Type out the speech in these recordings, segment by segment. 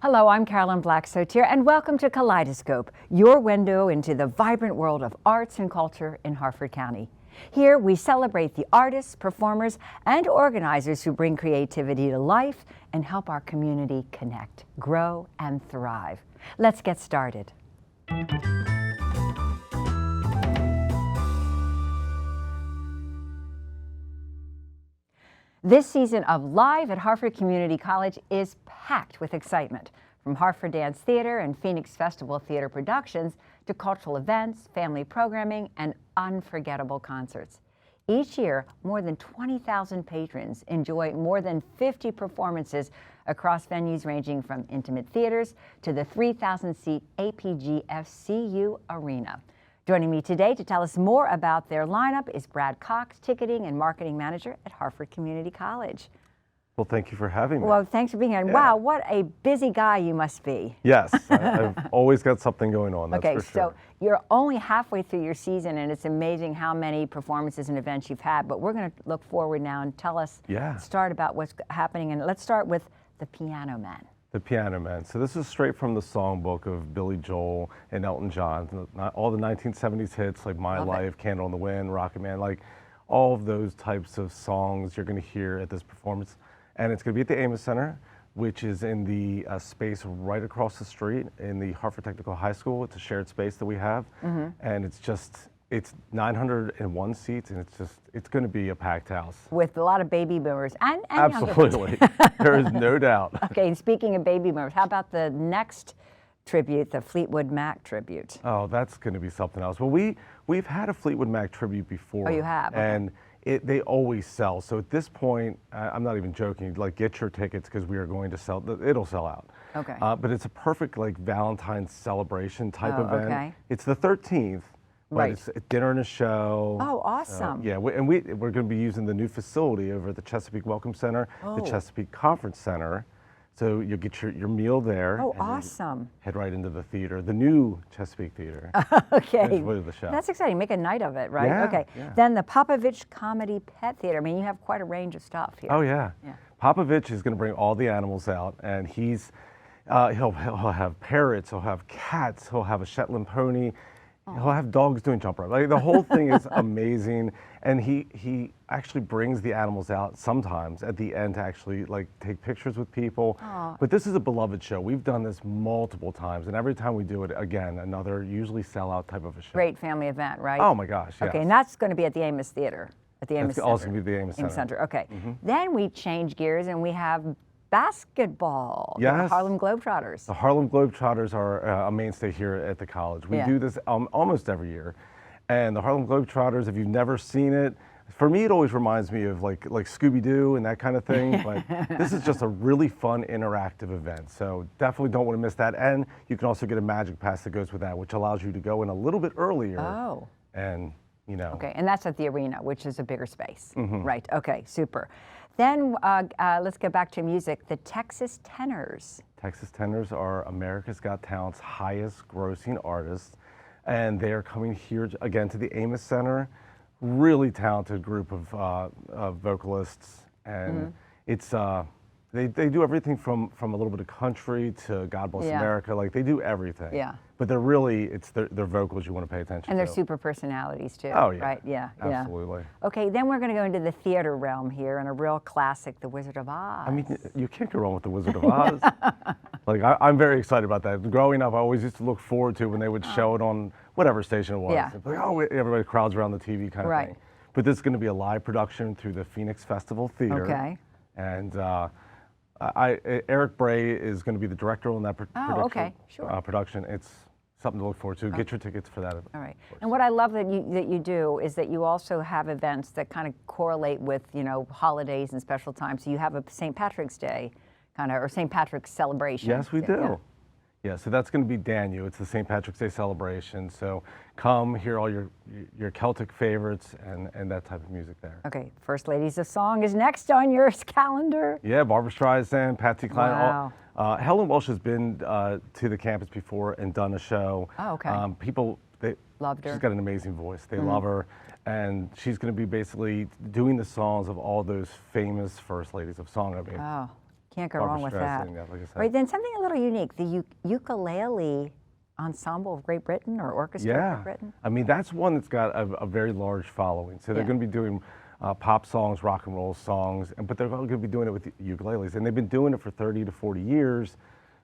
Hello, I'm Carolyn Black-Sotier, and welcome to Kaleidoscope, your window into the vibrant world of arts and culture in Harford County. Here, we celebrate the artists, performers, and organizers who bring creativity to life and help our community connect, grow, and thrive. Let's get started. This season of Live at Harford Community College is packed with excitement, from Harford Dance Theater and Phoenix Festival Theater productions to cultural events, family programming, and unforgettable concerts. Each year, more than 20,000 patrons enjoy more than 50 performances across venues ranging from intimate theaters to the 3,000-seat APGFCU Arena. Joining me today to tell us more about their lineup is Brad Cox, Ticketing and Marketing Manager at Harford Community College. Well, thank you for having me. Well, thanks for being here. Yeah. Wow, what a busy guy you must be. Yes, I've always got something going on, that's for sure. So you're only halfway through your season, and it's amazing how many performances and events you've had, but we're going to look forward now and tell us, start about what's happening, and let's start with The Piano Man. The Piano Man. So this is straight from the songbook of Billy Joel and Elton John. All the 1970s hits like My Life, Candle in the Wind, Rocket Man, like all of those types of songs you're going to hear at this performance. And it's going to be at the Amos Center, which is in the space right across the street in the Harford Technical High School. It's a shared space that we have. And it's 901 seats, and it's going to be a packed house. With a lot of baby boomers and absolutely. There is no doubt. Okay, and speaking of baby boomers, how about the next tribute, the Fleetwood Mac tribute? Oh, that's going to be something else. Well, we've had a Fleetwood Mac tribute before. Oh, you have? Okay. And they always sell. So at this point, I'm not even joking, like get your tickets because we are going to sell, it'll sell out. Okay. But it's a perfect like Valentine's celebration type event. Okay. It's the 13th. But it's a dinner and a show. Oh, awesome. Yeah, we're going to be using the new facility over at the Chesapeake Welcome Center, the Chesapeake Conference Center. So you'll get your meal there. Oh, awesome. Head right into the theater, the new Chesapeake Theater. Okay. The show. That's exciting. Make a night of it, right? Yeah, okay. Yeah. Then the Popovich Comedy Pet Theater. I mean, you have quite a range of stuff here. Oh, yeah. Popovich is going to bring all the animals out, and he'll have parrots, he'll have cats, he'll have a Shetland pony. He'll have dogs doing jump rope. Like, the whole thing is amazing, and he actually brings the animals out sometimes at the end to actually like take pictures with people. But this is a beloved show. We've done this multiple times, and every time we do it, again, another usually sellout type of a show. Great family event, right? Oh my gosh, yes. Okay, and that's going to be at the Amos Theater. At the Amos Center. Also going to be the Amos Center. Okay. Then we change gears and we have basketball. Yes. The Harlem Globetrotters. The Harlem Globetrotters are a mainstay here at the college. We do this almost every year. And the Harlem Globetrotters, if you've never seen it, for me it always reminds me of like Scooby-Doo and that kind of thing. But this is just a really fun interactive event. So definitely don't want to miss that. And you can also get a magic pass that goes with that, which allows you to go in a little bit earlier. Oh. And you know. Okay, and that's at the arena, which is a bigger space. Right, okay, super. Then let's go back to music, the Texas Tenors. Texas Tenors are America's Got Talent's highest grossing artists, and they are coming here again to the Amos Center. Really talented group of vocalists, and it's they do everything from a little bit of country to God Bless America. Like they do everything. Yeah. But they're really, it's their vocals you want to pay attention to. And they're super personalities too. Oh yeah. Right, yeah. Absolutely. Okay, then we're going to go into the theater realm here and a real classic, The Wizard of Oz. I mean, you can't go wrong with The Wizard of Oz. Like, I'm very excited about that. Growing up, I always used to look forward to when they would show it on whatever station it was. Yeah. Like, oh, everybody crowds around the TV kind of thing. But this is going to be a live production through the Phoenix Festival Theater. Okay. And Eric Bray is going to be the director on that production. It's something to look forward to. Get your tickets for that. All right. And what I love that you do is that you also have events that kind of correlate with, you know, holidays and special times. So you have a St. Patrick's Day kind of, or St. Patrick's celebration. Yes, we do. Yeah, so that's going to be Danu. It's the St. Patrick's Day celebration. So come hear all your Celtic favorites and that type of music there. Okay, First Ladies of Song is next on your calendar. Yeah, Barbra Streisand, Patsy Cline. Wow. Helen Welsh has been to the campus before and done a show. Oh, okay. People, they loved her. She's got an amazing voice. They love her. And she's going to be basically doing the songs of all those famous First Ladies of Song. I mean, Can't go Barbra wrong with that. Streisand, yeah, like I said. Right, then something a little unique, the ukulele ensemble of Great Britain or orchestra of Yeah, Great Britain. I mean, that's one that's got a very large following. So they're Yeah. going to be doing pop songs, rock and roll songs, but they're going to be doing it with ukuleles. And they've been doing it for 30 to 40 years.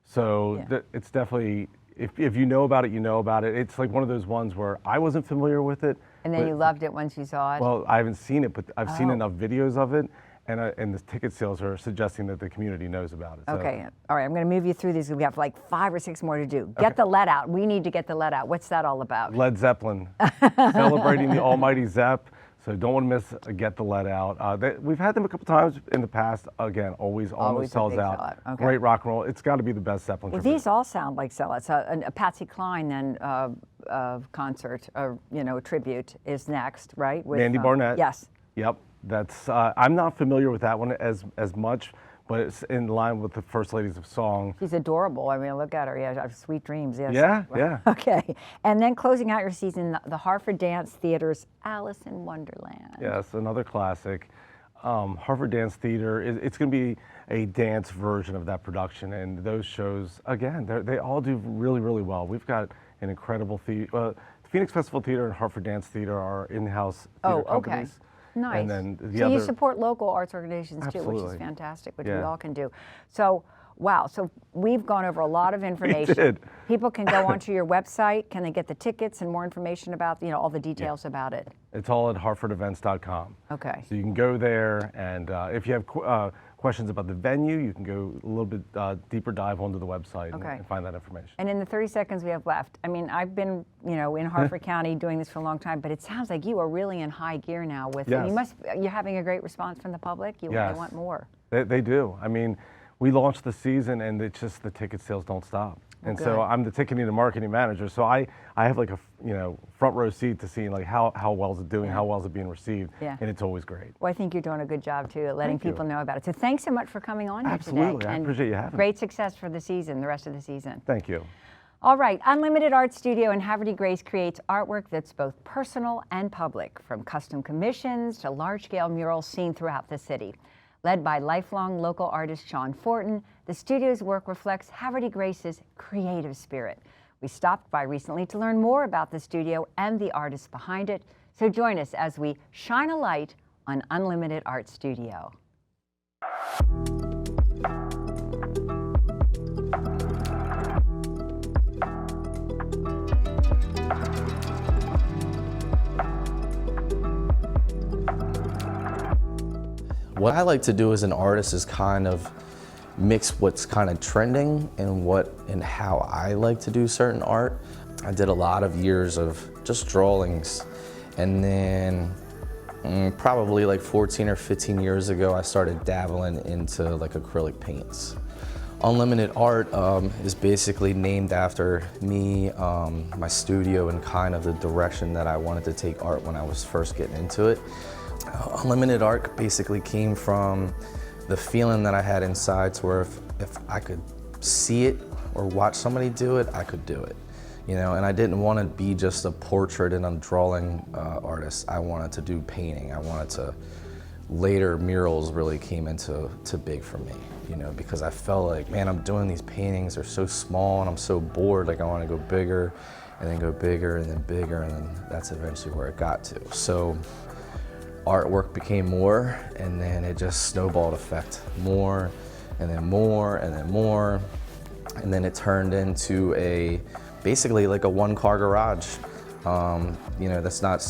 So Yeah. it's definitely, if you know about it, you know about it. It's like one of those ones where I wasn't familiar with it. And then but- you loved it once you saw it? Well, I haven't seen it, but I've seen Oh. enough videos of it. And the ticket sales are suggesting that the community knows about it. So. Okay, all right, I'm going to move you through these. We have like 5 or 6 more to do. Get the Let Out. We need to get the Let Out. What's that all about? Led Zeppelin, celebrating the almighty Zepp. So don't want to miss Get the Let Out. We've had them a couple times in the past. Again, always Always a sells big out. sellout. Okay. Great rock and roll. It's got to be the best Zeppelin. Well, tribute. these all sound like sellouts. A Patsy Cline then concert, tribute is next, right? With, Mandy Barnett. Yes. Yep. That's. I'm not familiar with that one as much, but it's in line with the First Ladies of Song. She's adorable. I mean, look at her. Yeah, I have sweet dreams. Yes. Yeah, yeah. Okay. And then closing out your season, the Harford Dance Theater's Alice in Wonderland. Yes, another classic. Harford Dance Theater, it's going to be a dance version of that production, and those shows, again, they all do really, really well. We've got an incredible theater. The Phoenix Festival Theater and Harford Dance Theater are in-house theater companies. Okay. Nice. And then the so other, you support local arts organizations too, which is Absolutely. fantastic, which we Yeah. all can do. So, wow. So we've gone over a lot of information. did. People can go onto your website. Can they get the tickets and more information about, all the details about it? it's all at harfordevents.com. Okay. So you can go there, and if you have questions about the venue, you can go a little bit deeper dive onto the website Okay. and find that information. And in the 30 seconds we have left, I mean, I've been, in Harford County doing this for a long time, but it sounds like you are really in high gear now with, Yes. you're having a great response from the public. You Yes. want more. They do. I mean, we launched the season, and it's just the ticket sales don't stop. And good. so I'm the ticketing and marketing manager. So I have like a front row seat to seeing like how well is it doing, how well is it being received, Yeah. and it's always great. Well, I think you're doing a good job too, at letting Thank you. people know about it. So thanks so much for coming on here today. Absolutely. I and appreciate you having me. Great success for the season, the rest of the season. Thank you. All right, Unlimited Art Studio in Haverty Grace creates artwork that's both personal and public, from custom commissions to large-scale murals seen throughout the city. Led by lifelong local artist Sean Fortin, the studio's work reflects Haverty Grace's creative spirit. We stopped by recently to learn more about the studio and the artists behind it, so join us as we shine a light on Unlimited Art Studio. What I like to do as an artist is kind of mix what's kind of trending and how I like to do certain art. I did a lot of years of just drawings, and then probably like 14 or 15 years ago I started dabbling into like acrylic paints. Unlimited Art is basically named after me, my studio, and kind of the direction that I wanted to take art when I was first getting into it. Unlimited Art basically came from the feeling that I had inside, to where if I could see it or watch somebody do it, I could do it. And I didn't want to be just a portrait and a drawing artist. I wanted to do painting. I wanted to, later murals really came into big for me, because I felt like, man, I'm doing these paintings, they're so small and I'm so bored, like I want to go bigger and then go bigger and then bigger, and then that's eventually where it got to. So artwork became more, and then it just snowballed effect, more and then more and then more, and then it turned into basically like a one-car garage, that's not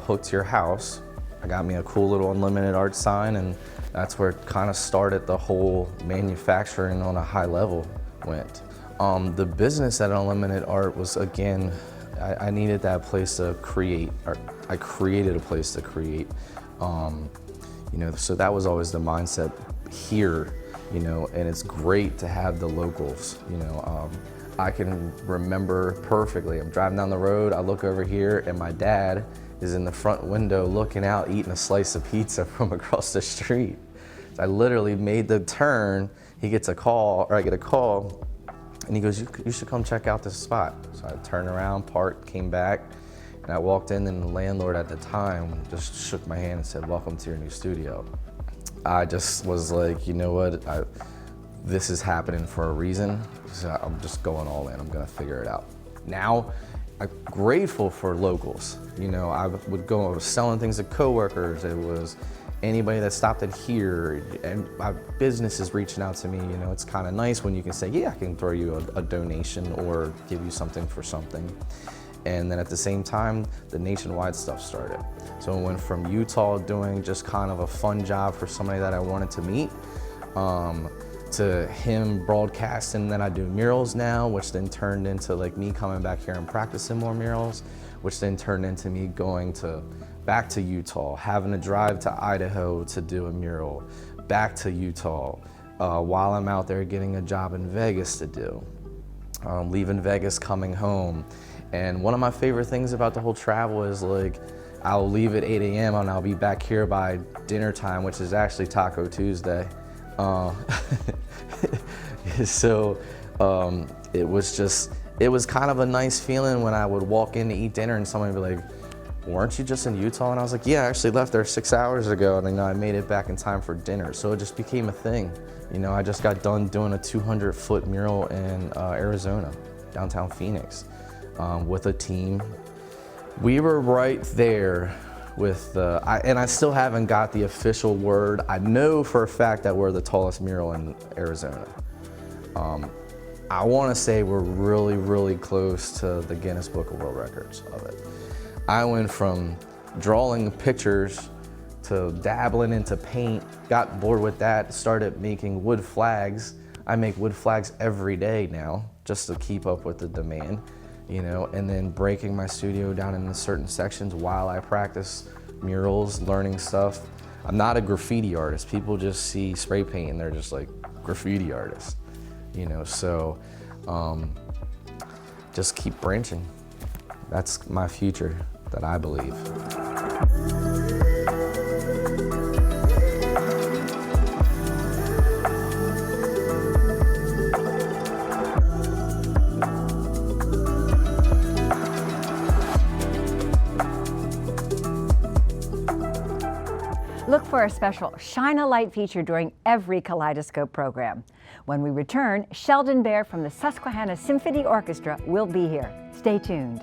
hooked to your house. I got me a cool little Unlimited Art sign, and that's where it kind of started. The whole manufacturing on a high level went. The business at Unlimited Art was, again, I needed that place to create, or I created a place to create. So that was always the mindset here, and it's great to have the locals, I can remember perfectly, I'm driving down the road, I look over here, and my dad is in the front window looking out, eating a slice of pizza from across the street. So I literally made the turn, he gets a call, or I get a call, and he goes, you should come check out this spot. So I turned around, parked, came back, and I walked in, and the landlord at the time just shook my hand and said, welcome to your new studio. I just was like, you know what, this is happening for a reason, so I'm just going all in. I'm gonna figure it out. Now, I'm grateful for locals. You know, I was selling things to coworkers. It was anybody that stopped in here, and my business is reaching out to me. You know, it's kind of nice when you can say, yeah, I can throw you a donation or give you something for something. And then at the same time, the nationwide stuff started. So it went from Utah doing just kind of a fun job for somebody that I wanted to meet, to him broadcasting. Then I do murals now, which then turned into like me coming back here and practicing more murals, which then turned into me going back to Utah, having to drive to Idaho to do a mural, back to Utah, while I'm out there getting a job in Vegas to do, leaving Vegas, coming home. And one of my favorite things about the whole travel is like, I'll leave at 8 a.m. and I'll be back here by dinner time, which is actually Taco Tuesday. So it was kind of a nice feeling when I would walk in to eat dinner and somebody would be like, weren't you just in Utah? And I was like, yeah, I actually left there 6 hours ago, and I made it back in time for dinner. So it just became a thing. You know, I just got done doing a 200-foot mural in Arizona, downtown Phoenix, with a team. We were right there with and I still haven't got the official word. I know for a fact that we're the tallest mural in Arizona. I want to say we're really, really close to the Guinness Book of World Records of it. I went from drawing pictures to dabbling into paint, got bored with that, started making wood flags. I make wood flags every day now just to keep up with the demand, you know, and then breaking my studio down into certain sections while I practice murals, learning stuff. I'm not a graffiti artist. People just see spray paint and they're just like, graffiti artist, you know, so just keep branching. That's my future that I believe. Look for a special Shine a Light feature during every Kaleidoscope program. When we return, Sheldon Bair from the Susquehanna Symphony Orchestra will be here. Stay tuned.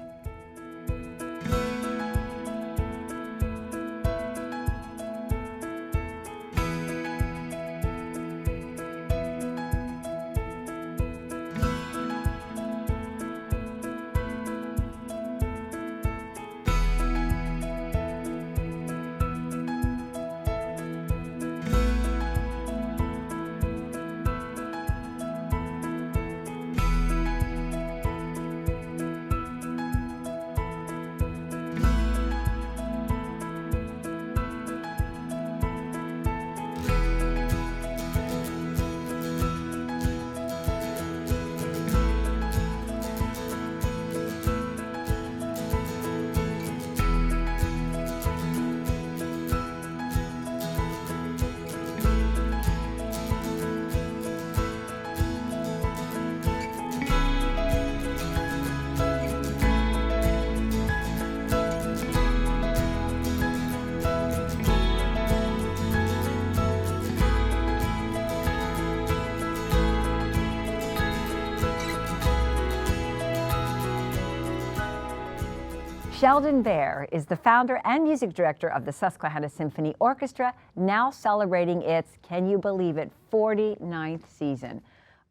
Sheldon Bair is the founder and music director of the Susquehanna Symphony Orchestra, now celebrating its, can you believe it, 49th season.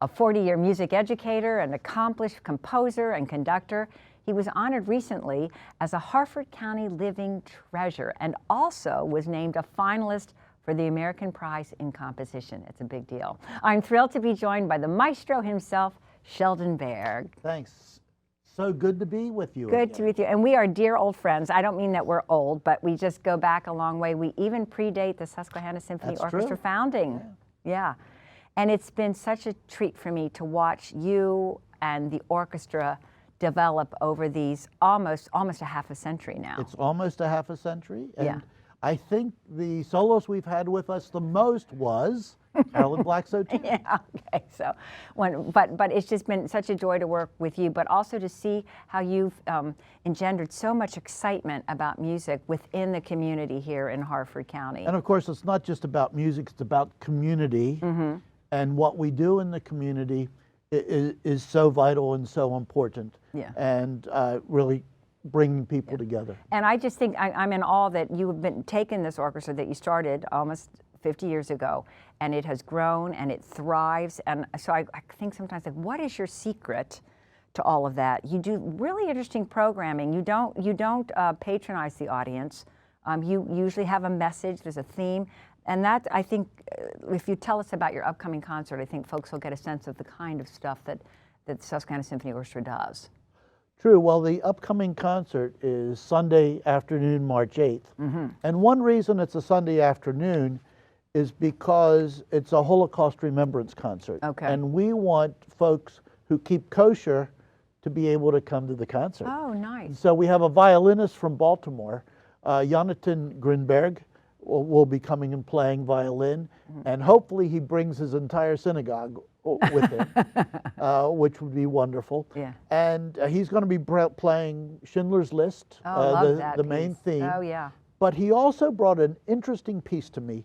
A 40-year music educator, an accomplished composer and conductor, he was honored recently as a Harford County Living Treasure and also was named a finalist for the American Prize in Composition. It's a big deal. I'm thrilled to be joined by the maestro himself, Sheldon Bair. Thanks. So good to be with you. Good to be with you. And we are dear old friends. I don't mean that we're old, but we just go back a long way. We even predate the Susquehanna Symphony Orchestra founding. Yeah. And it's been such a treat for me to watch you and the orchestra develop over these almost a half a century now. It's almost a half a century. And yeah. I think the solos we've had with us the most was Carolyn Black's O2. Yeah, okay. So, but it's just been such a joy to work with you, but also to see how you've engendered so much excitement about music within the community here in Harford County. And of course, it's not just about music, it's about community. and what we do in the community is so vital and so important. Yeah. And really bringing people together. And I just think I'm in awe that you have been taking this orchestra that you started almost 50 years ago, and it has grown and it thrives. And so I think sometimes, like, what is your secret to all of that? You do really interesting programming. You don't patronize the audience. You usually have a message. There's a theme, and that, I think, if you tell us about your upcoming concert, I think folks will get a sense of the kind of stuff that the Susquehanna Symphony Orchestra does. True. Well, the upcoming concert is Sunday afternoon, March 8th. Mm-hmm. And one reason it's a Sunday afternoon is because it's a Holocaust remembrance concert. Okay. And we want folks who keep kosher to be able to come to the concert. Oh, nice. So we have a violinist from Baltimore, Jonathan Grinberg, will be coming and playing violin, and hopefully he brings his entire synagogue with him, which would be wonderful. Yeah. And he's going to be playing Schindler's List, Oh, love that the piece. main theme. Oh, yeah. But he also brought an interesting piece to me.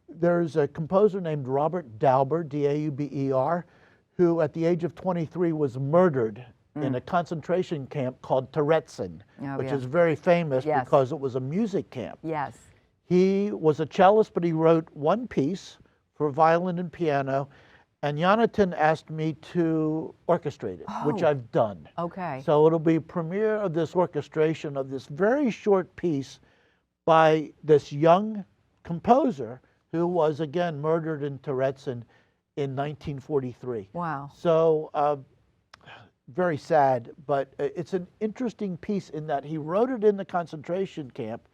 There's a composer named Robert Dauber, D-A-U-B-E-R, who at the age of 23 was murdered in a concentration camp called Terezin, which is very famous because it was a music camp. Yes. He was a cellist, but he wrote one piece for violin and piano, and Jonathan asked me to orchestrate it, which I've done. Okay. So it'll be premiere of this orchestration of this very short piece by this young composer who was, again, murdered in Terezin in 1943. Wow. So very sad, but it's an interesting piece in that he wrote it in the concentration camp,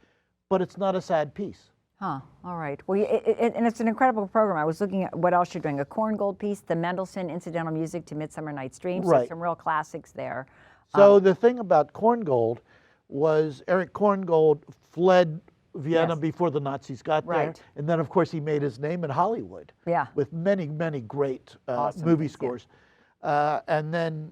but it's not a sad piece. Huh. All right. Well, and it's an incredible program. I was looking at what else you're doing. A Korngold piece, the Mendelssohn Incidental Music to Midsummer Night's Dream. Right. So some real classics there. So the thing about Korngold was Eric Korngold fled Vienna before the Nazis got there. And then, of course, he made his name in Hollywood with many, many great movie scores. And then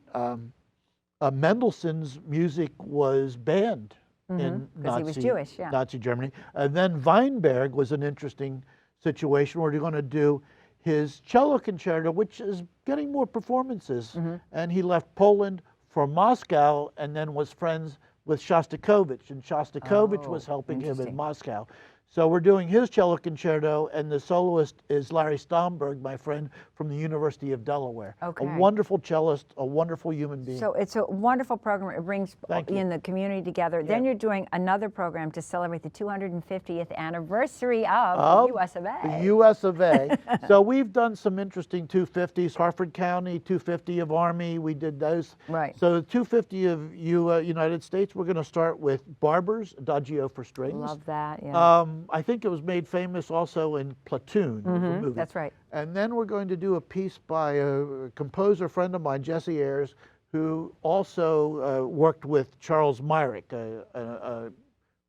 Mendelssohn's music was banned in Nazi Germany. And then Weinberg was an interesting situation where they're going to do his cello concerto, which is getting more performances. And he left Poland for Moscow and then was friends with Shostakovich, and Shostakovich was helping him in Moscow. So we're doing his cello concerto, and the soloist is Larry Stomberg, my friend from the University of Delaware. Okay. A wonderful cellist, a wonderful human being. So it's a wonderful program. It brings in the community together. Then you're doing another program to celebrate the 250th anniversary of the US of A. The US of A. So we've done some interesting 250s. Harford County, 250 of Army, we did those. Right. So the 250 of United States, we're going to start with Barber's Adagio for Strings. Love that, yeah. I think it was made famous also in Platoon, the movie. That's right. And then we're going to do a piece by a composer friend of mine, Jesse Ayers, who also worked with Charles Myrick, a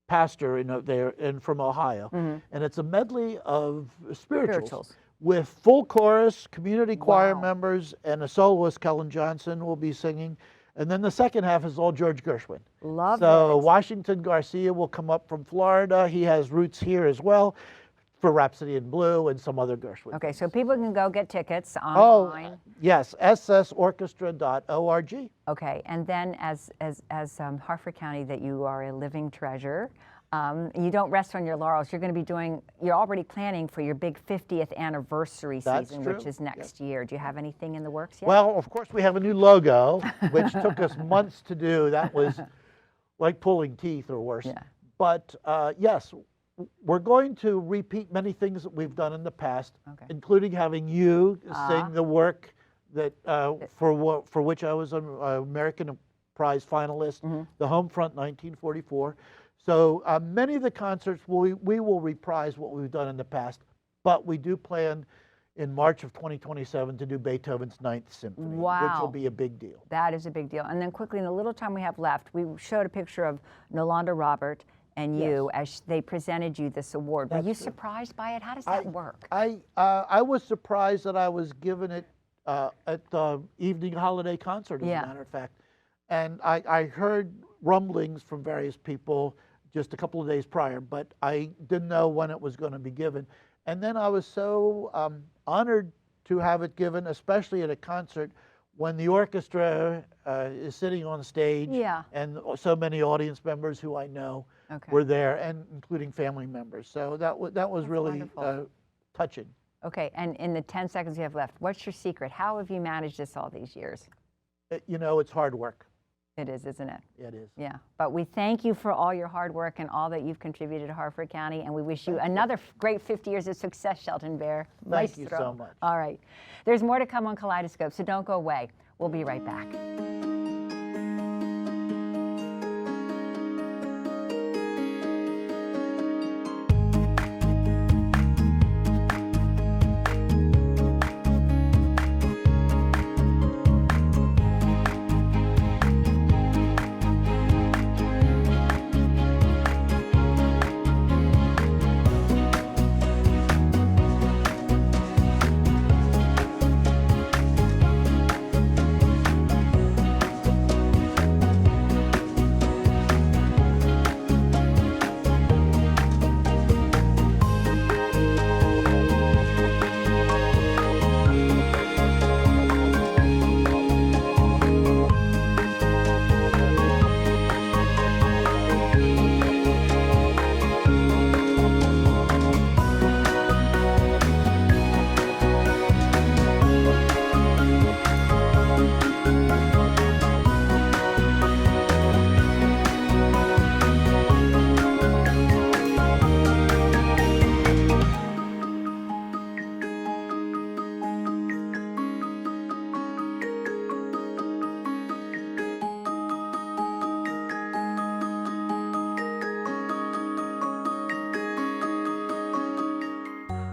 pastor from Ohio. And it's a medley of spirituals. With full chorus, community choir members, and a soloist, Kellen Johnson, will be singing. And then the second half is all George Gershwin. Love it. So Washington Garcia will come up from Florida. He has roots here as well for Rhapsody in Blue and some other Gershwin. Okay, so people can go get tickets online. Yes, ssorchestra.org. Okay, and then as Harford County, that you are a living treasure. You don't rest on your laurels. You're already planning for your big 50th anniversary season, which is next year. Do you have anything in the works yet? Well, of course, we have a new logo, which took us months to do. That was like pulling teeth or worse. Yeah. But yes, we're going to repeat many things that we've done in the past, including having you sing the work that for which I was an American Prize finalist, the Homefront 1944. So many of the concerts, we will reprise what we've done in the past, but we do plan in March of 2027 to do Beethoven's Ninth Symphony, which will be a big deal. That is a big deal. And then quickly, in the little time we have left, we showed a picture of Nolanda Robert and you as they presented you this award. Were you surprised by it? How does that work? I was surprised that I was given it at the evening holiday concert, as a matter of fact. And I heard rumblings from various people just a couple of days prior, but I didn't know when it was going to be given. And then I was so honored to have it given, especially at a concert when the orchestra is sitting on stage, and so many audience members who I know were there, and including family members. So that was really touching. Okay, and in the 10 seconds you have left, what's your secret? How have you managed this all these years? You know, it's hard work. It is, isn't it? It is. Yeah, but we thank you for all your hard work and all that you've contributed to Harford County, and we wish you another great 50 years of success, Sheldon Bair. Thank you so much. All right. There's more to come on Kaleidoscope, so don't go away. We'll be right back.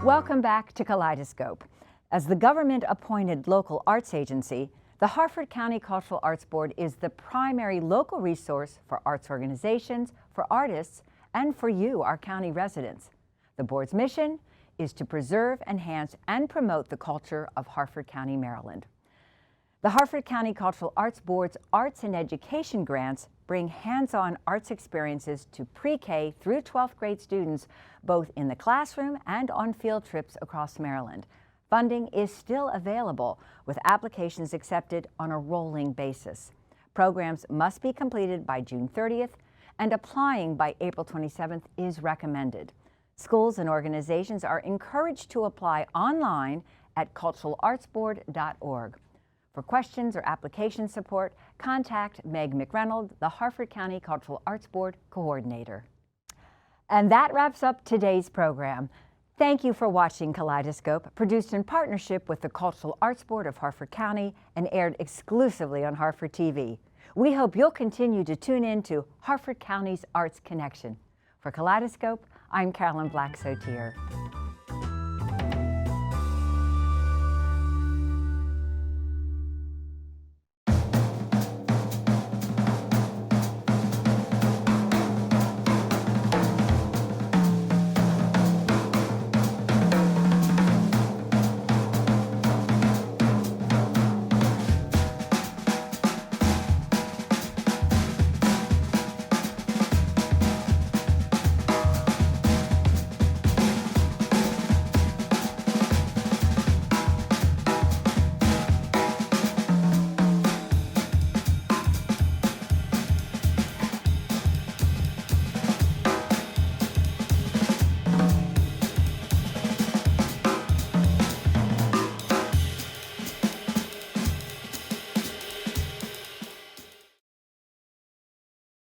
Welcome back to Kaleidoscope. As the government-appointed local arts agency, the Harford County Cultural Arts Board is the primary local resource for arts organizations, for artists, and for you, our county residents. The board's mission is to preserve, enhance, and promote the culture of Harford County, Maryland. The Harford County Cultural Arts Board's arts and education grants bring hands-on arts experiences to pre-K through 12th grade students, both in the classroom and on field trips across Maryland. Funding is still available, with applications accepted on a rolling basis. Programs must be completed by June 30th, and applying by April 27th is recommended. Schools and organizations are encouraged to apply online at culturalartsboard.org. For questions or application support, contact Meg McReynolds, the Harford County Cultural Arts Board Coordinator. And that wraps up today's program. Thank you for watching Kaleidoscope, produced in partnership with the Cultural Arts Board of Harford County and aired exclusively on HarfordTV. We hope you'll continue to tune in to Harford County's Arts Connection. For Kaleidoscope, I'm Carolyn Black-Sotier.